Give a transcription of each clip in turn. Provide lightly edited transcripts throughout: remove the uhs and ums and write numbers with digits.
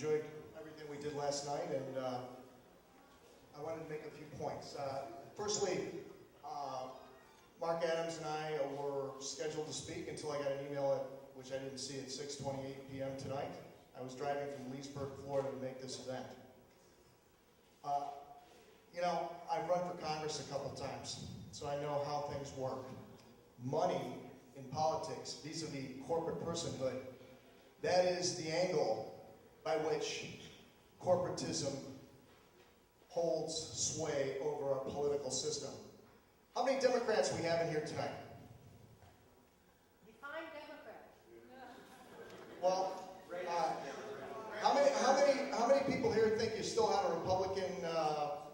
enjoyed everything we did last night, and I wanted to make a few points. Firstly, Mark Adams and I were scheduled to speak until I got an email, which I didn't see, at 6:28 p.m. tonight. I was driving from Leesburg, Florida to make this event. You know, I've run for Congress a couple times, so I know how things work. Money in politics, vis-a-vis corporate personhood, that is the angle by which corporatism holds sway over our political system. How many Democrats we have in here tonight? Define Democrat. Well, how many people here think you still have a Republican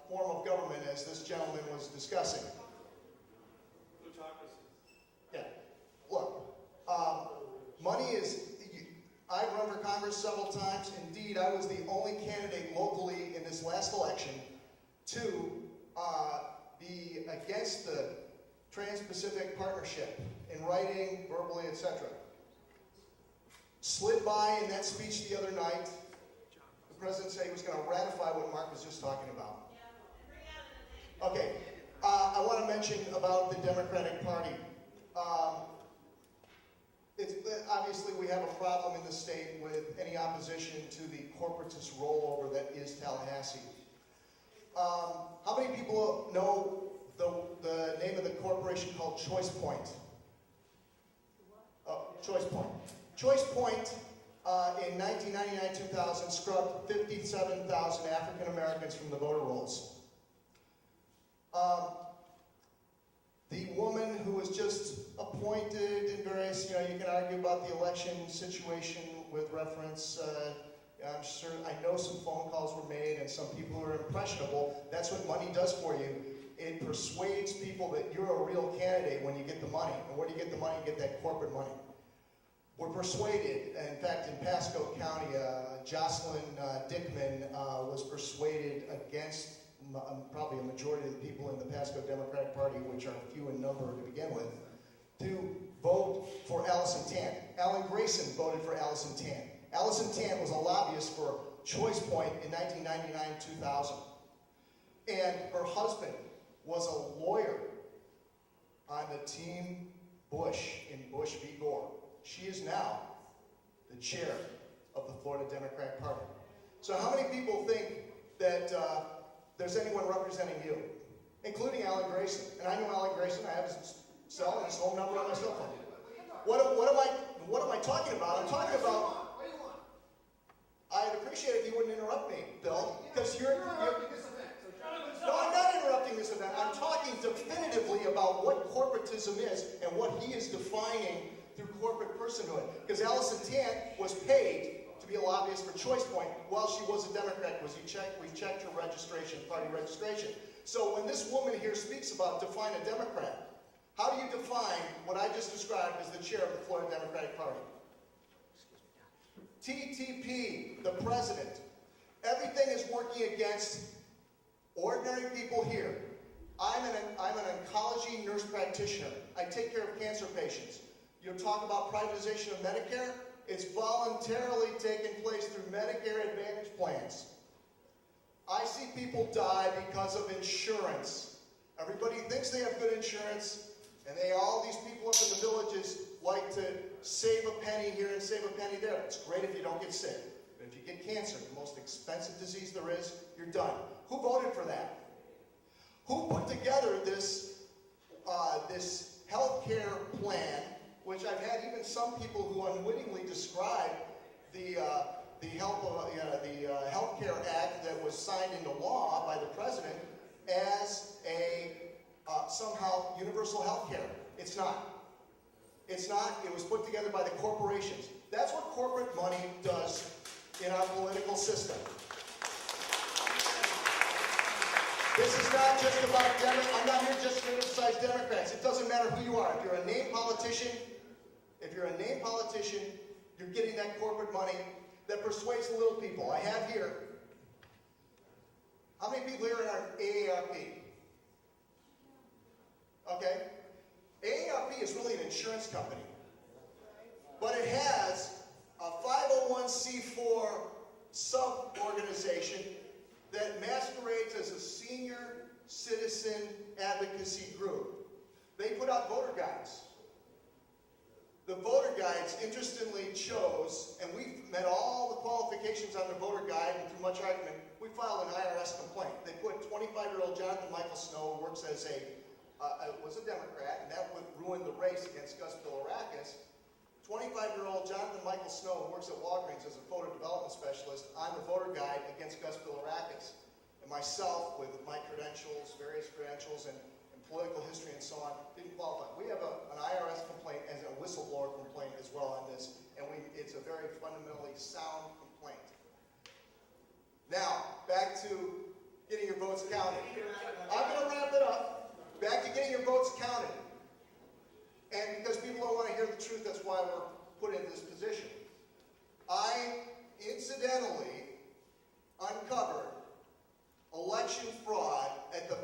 form of government, as this gentleman was discussing? Plutocracy. Yeah. Look, money is. I've run for Congress several times. Indeed, I was the only candidate locally in this last election to be against the Trans-Pacific Partnership in writing, verbally, etc. Slid by in that speech the other night. The president said he was going to ratify what Mark was just talking about. Okay, I want to mention about the Democratic Party. Obviously, we have a problem in the state with any opposition to the corporatist rollover that is Tallahassee. How many people know the name of the corporation called Choicepoint? Choicepoint. Choicepoint in 1999-2000 scrubbed 57,000 African Americans from the voter rolls. The woman who was just appointed in various, you can argue about the election situation with reference. I'm sure, I know some phone calls were made and some people who are impressionable. That's what money does for you. It persuades people that you're a real candidate when you get the money. And where do you get the money? You get that corporate money. We're persuaded. In fact, in Pasco County, Jocelyn Dickman was persuaded against probably a majority of the people in the Pasco Democratic Party, which are few in number to begin with, to vote for Alison Tant. Alan Grayson voted for Alison Tant. Alison Tant was a lobbyist for Choicepoint in 1999-2000. And her husband was a lawyer on the Team Bush in Bush v. Gore. She is now the chair of the Florida Democratic Party. So how many people think that there's anyone representing you, including Alan Grayson? And I know Alan Grayson. I have his cell and his home number on my cell phone. What am I talking about? I'm talking about. What do you want? I'd appreciate it if you wouldn't interrupt me, Bill, because you're interrupting this event. No, I'm not interrupting this event. I'm talking definitively about what corporatism is and what he is defining through corporate personhood. Because Alison Tant was paid to be a lobbyist for Choicepoint while she was a Democrat. We checked her registration, party registration. So when this woman here speaks about define a Democrat, how do you define what I just described as the chair of the Florida Democratic Party? TTP, the president. Everything is working against ordinary people here. I'm an oncology nurse practitioner. I take care of cancer patients. You talk about privatization of Medicare? It's voluntarily taking place through Medicare Advantage plans. I see people die because of insurance. Everybody thinks they have good insurance, and all these people up in the villages like to save a penny here and save a penny there. It's great if you don't get sick. But if you get cancer, the most expensive disease there is, you're done. Who voted for that? Who put together this health care plan, which I've had even some people who unwittingly describe the Health Care Act that was signed into law by the president as a somehow universal health care. It's not. It's not. It was put together by the corporations. That's what corporate money does in our political system. This is not just about I'm not here just to criticize Democrats. It doesn't matter who you are. If you're a named politician, you're getting that corporate money that persuades the little people. I have here. How many people here are AARP? Okay? AARP is really an insurance company. But it has a 501c4 sub-organization that masquerades as a senior citizen advocacy group. They put out voter guides. The voter guides, interestingly, chose, and we met all the qualifications on the voter guide, and through much argument, we filed an IRS complaint. They put 25-year-old Jonathan Michael Snow, who works as was a Democrat, and that would ruin the race against Gus Bilirakis. 25-year-old Jonathan Michael Snow, who works at Walgreens as a photo development specialist, on the voter guide against Gus Bilirakis. And myself, with my credentials, various credentials, and political history and so on, didn't qualify. We have an IRS complaint and a whistleblower complaint as well on this, and it's a very fundamentally sound complaint. Now, back to getting your votes counted. I'm going to wrap it up. Back to getting your votes counted. And because people don't want to hear the truth, that's why we're put in this position. I incidentally uncovered election fraud at the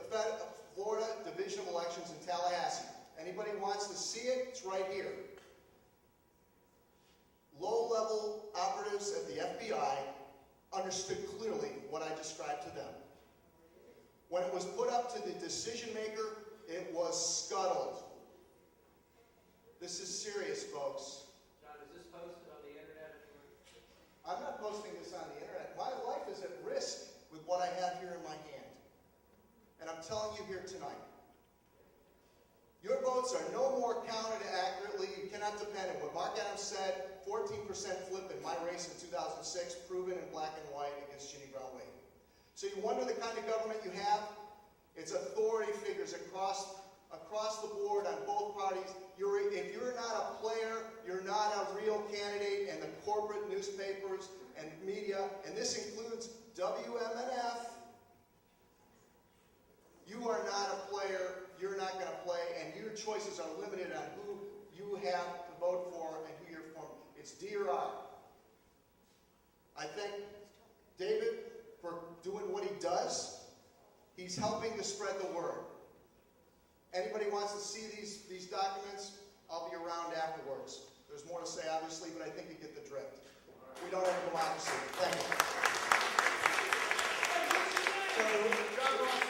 Florida Division of Elections in Tallahassee. Anybody wants to see it? It's right here. Low-level operatives at the FBI understood clearly what I described to them. When it was put up to the decision maker, it was scuttled. This is serious, folks. John, is this posted on the internet? I'm not posting this on the internet. My life is at risk with what I have here in my hand. And I'm telling you here tonight, your votes are no more counted accurately. You cannot depend on what Mark Adams said, 14% flip in my race in 2006, proven in black and white against Ginny Brown Wade. So you wonder the kind of government you have? It's authority figures across the board on both parties. If you're not a player, you're not a real candidate, and the corporate newspapers and media, and this includes WMNF, you are not a player, you're not going to play, and your choices are limited on who you have to vote for and who you're for. It's D or I. I thank David for doing what he does. He's helping to spread the word. Anybody wants to see these documents, I'll be around afterwards. There's more to say, obviously, but I think you get the drift. We don't have democracy. Thank you.